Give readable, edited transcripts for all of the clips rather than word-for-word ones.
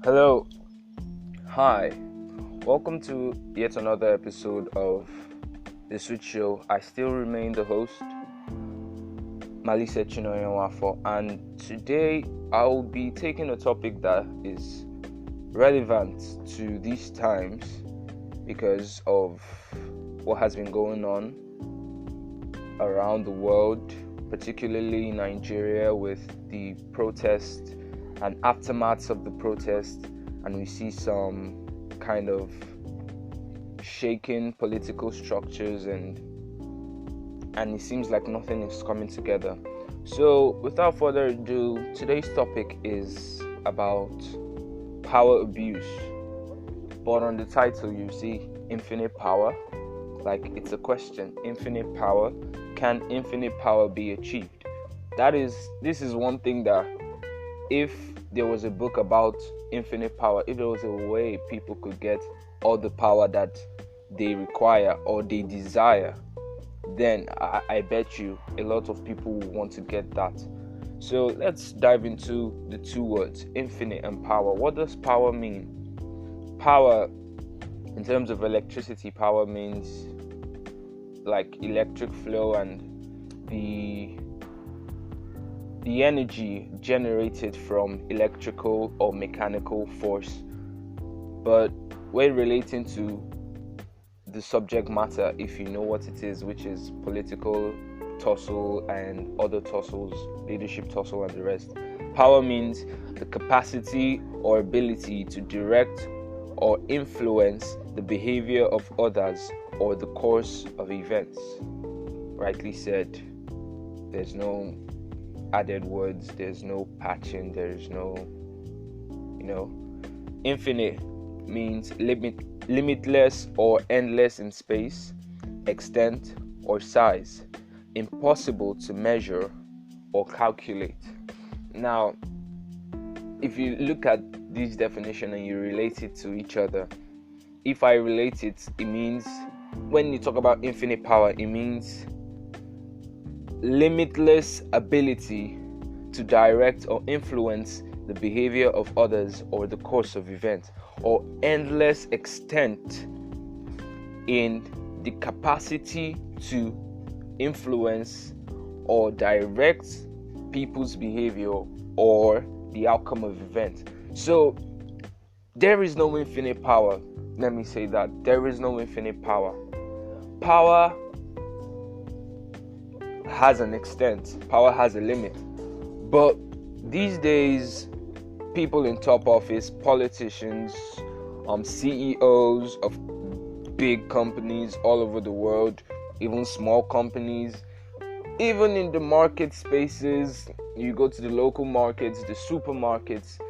Hello, hi, welcome to yet another episode of The Switch Show. I still remain the host, Malise Chinoyenwafo, and today I will be taking a topic that is relevant to these times because of what has been going on around the world, particularly in Nigeria with the protest and aftermaths of the protest, and we see some kind of shaking political structures and it seems like nothing is coming together. So without further ado, today's topic is about power abuse, but on the title you see infinite power, like it's a question. Infinite power, can infinite power be achieved? This is one thing that, if there was a book about infinite power, if there was a way people could get all the power that they require or they desire, then I bet you a lot of people will want to get that. So let's dive into the two words, infinite and power. What does power mean? Power, in terms of electricity, power means like electric flow and the energy generated from electrical or mechanical force. But we're relating to the subject matter, if you know what it is, which is political tussle and other tussles, leadership tussle and the rest. Power means the capacity or ability to direct or influence the behavior of others or the course of events. Rightly said, there's no added words, there's no patching, there's no, infinite means limitless or endless in space, extent, or size, impossible to measure or calculate. Now, if you look at this definition and you relate it to each other, if I relate it, it means, when you talk about infinite power, it means limitless ability to direct or influence the behavior of others or the course of events, or endless extent in the capacity to influence or direct people's behavior or the outcome of events. So there is no infinite power. Let me say that there is no infinite power. Power has an extent, power has a limit. But these days, people in top office, politicians, CEOs of big companies all over the world, even small companies, even in the market spaces, you go to the local markets, the supermarkets,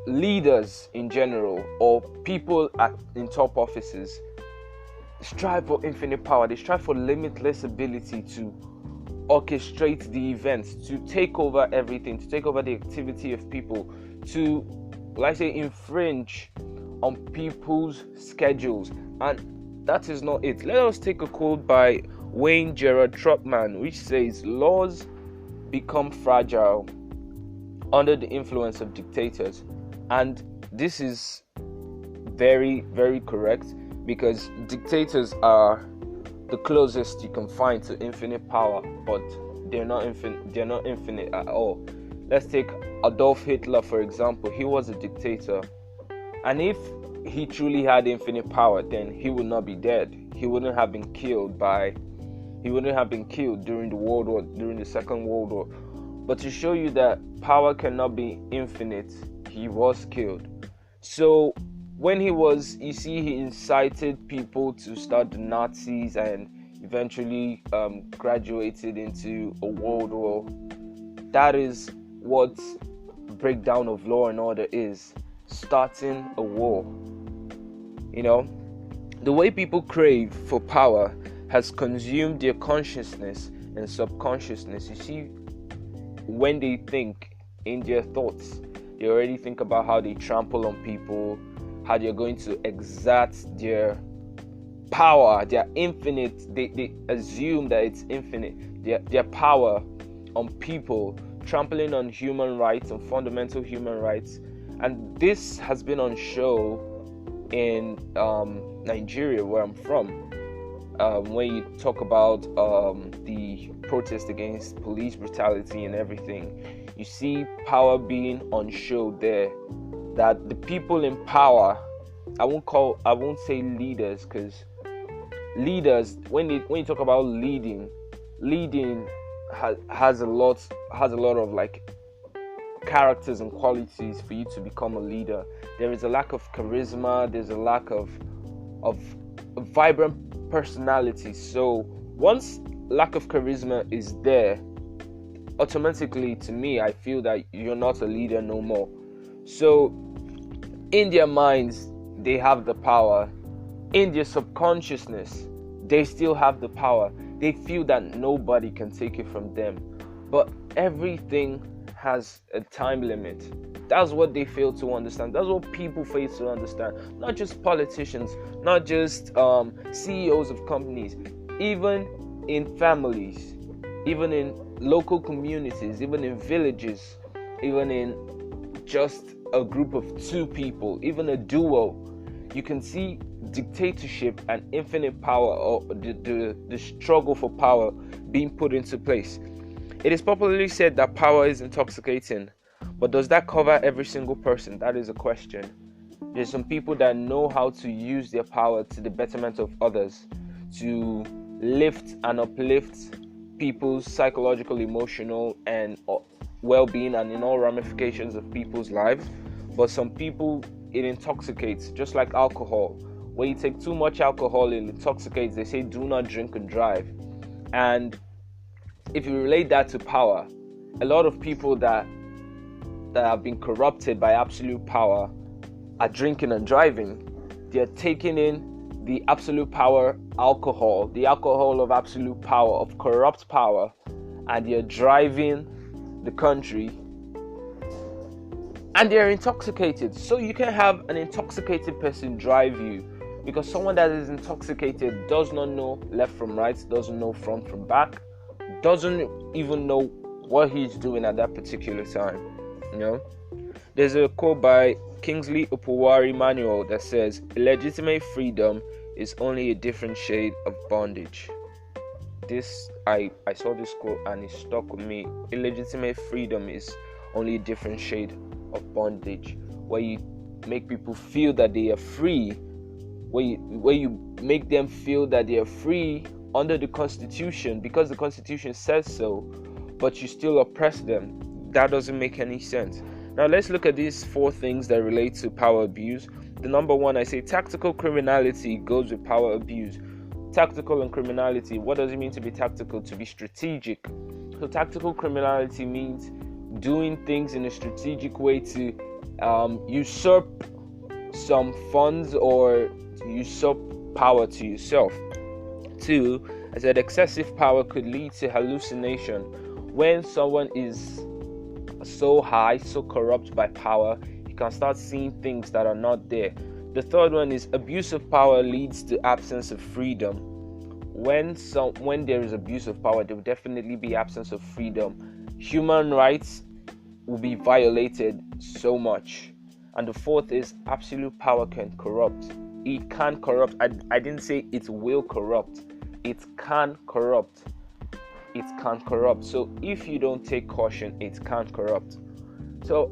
leaders in general, or people in top offices strive for infinite power. They strive for limitless ability to orchestrate the events, to take over everything, to take over the activity of people, to, let's say, infringe on people's schedules. And that is not it. Let us take a quote by Wayne Gerard Trotman, which says, laws become fragile under the influence of dictators. And this is very, very correct, because dictators are the closest you can find to infinite power, but they're not infinite at all. Let's take Adolf Hitler, for example. He was a dictator, and if he truly had infinite power, then he would not be dead. He wouldn't have been killed during the Second World War. But to show you that power cannot be infinite, he was killed. So when he incited people to start the Nazis and eventually graduated into a world war. That is what breakdown of law and order is, starting a war. The way people crave for power has consumed their consciousness and subconsciousness. You see, when they think in their thoughts, they already think about how they trample on people, how they're going to exert their power, their infinite, they assume that it's infinite, their power on people, trampling on human rights, on fundamental human rights, And this has been on show in Nigeria, where I'm from. When you talk about the protest against police brutality and everything, you see power being on show there. That the people in power, I won't say leaders, because leaders, when you talk about leading has a lot of like characters and qualities for you to become a leader. There is a lack of charisma, there's a lack of vibrant personality. So once lack of charisma is there, automatically, to me, I feel that you're not a leader no more. So in their minds, they have the power. In their subconsciousness, they still have the power. They feel that nobody can take it from them. But everything has a time limit. That's what they fail to understand. That's what people fail to understand. Not just politicians, not just CEOs of companies, even in families, even in local communities, even in villages, even in just a group of two people, even a duo. You can see dictatorship and infinite power, or the struggle for power being put into place. It is popularly said that power is intoxicating, but does that cover every single person? That is a question. There's some people that know how to use their power to the betterment of others, to lift and uplift people's psychological, emotional, and well-being, and in all ramifications of people's lives. But some people, it intoxicates, just like alcohol. When you take too much alcohol, it intoxicates. They say do not drink and drive. And if you relate that to power, a lot of people that have been corrupted by absolute power are drinking and driving. They're taking in the absolute power alcohol, the alcohol of absolute power, of corrupt power, and they're driving the country, and they're intoxicated. So you can have an intoxicated person drive you, because someone that is intoxicated does not know left from right, doesn't know front from back, doesn't even know what he's doing at that particular time. There's a quote by Kingsley Opuwari Manuel that says, "Illegitimate freedom is only a different shade of bondage." I saw this quote and it stuck with me. Illegitimate freedom is only a different shade of bondage, where you make people feel that they are free, where you make them feel that they are free under the Constitution because the Constitution says so, but you still oppress them. That doesn't make any sense. Now let's look at these 4 things that relate to power abuse. The number 1, I say tactical criminality goes with power abuse. Tactical and criminality, what does it mean to be tactical? To be strategic. So tactical criminality means doing things in a strategic way to usurp some funds or usurp power to yourself. 2, I said excessive power could lead to hallucination. When someone is so high, so corrupt by power, you can start seeing things that are not there. The 3rd one is abuse of power leads to absence of freedom. When there is abuse of power, there will definitely be absence of freedom. Human rights will be violated so much. And the 4th is absolute power can corrupt. It can corrupt. I didn't say it will corrupt. It can corrupt. It can corrupt. So if you don't take caution, it can corrupt. So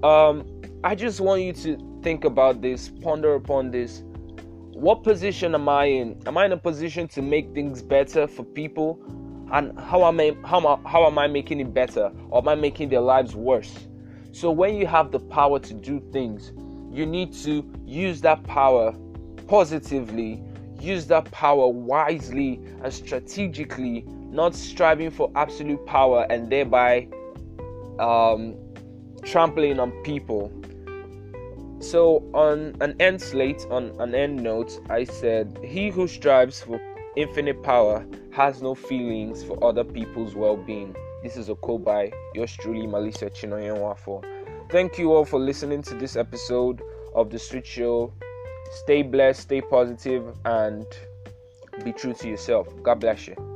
I just want you to think about this, ponder upon this. What position am I in? Am I in a position to make things better for people? And how am I making it better? Or am I making their lives worse? So when you have the power to do things, you need to use that power positively, use that power wisely and strategically, not striving for absolute power and thereby trampling on people. So on an end note, I said, he who strives for infinite power has no feelings for other people's well-being. This is a quote by yours truly, Malisa Chinoyenwafo. Thank you all for listening to this episode of The Street Show. Stay blessed, stay positive, and be true to yourself. God bless you.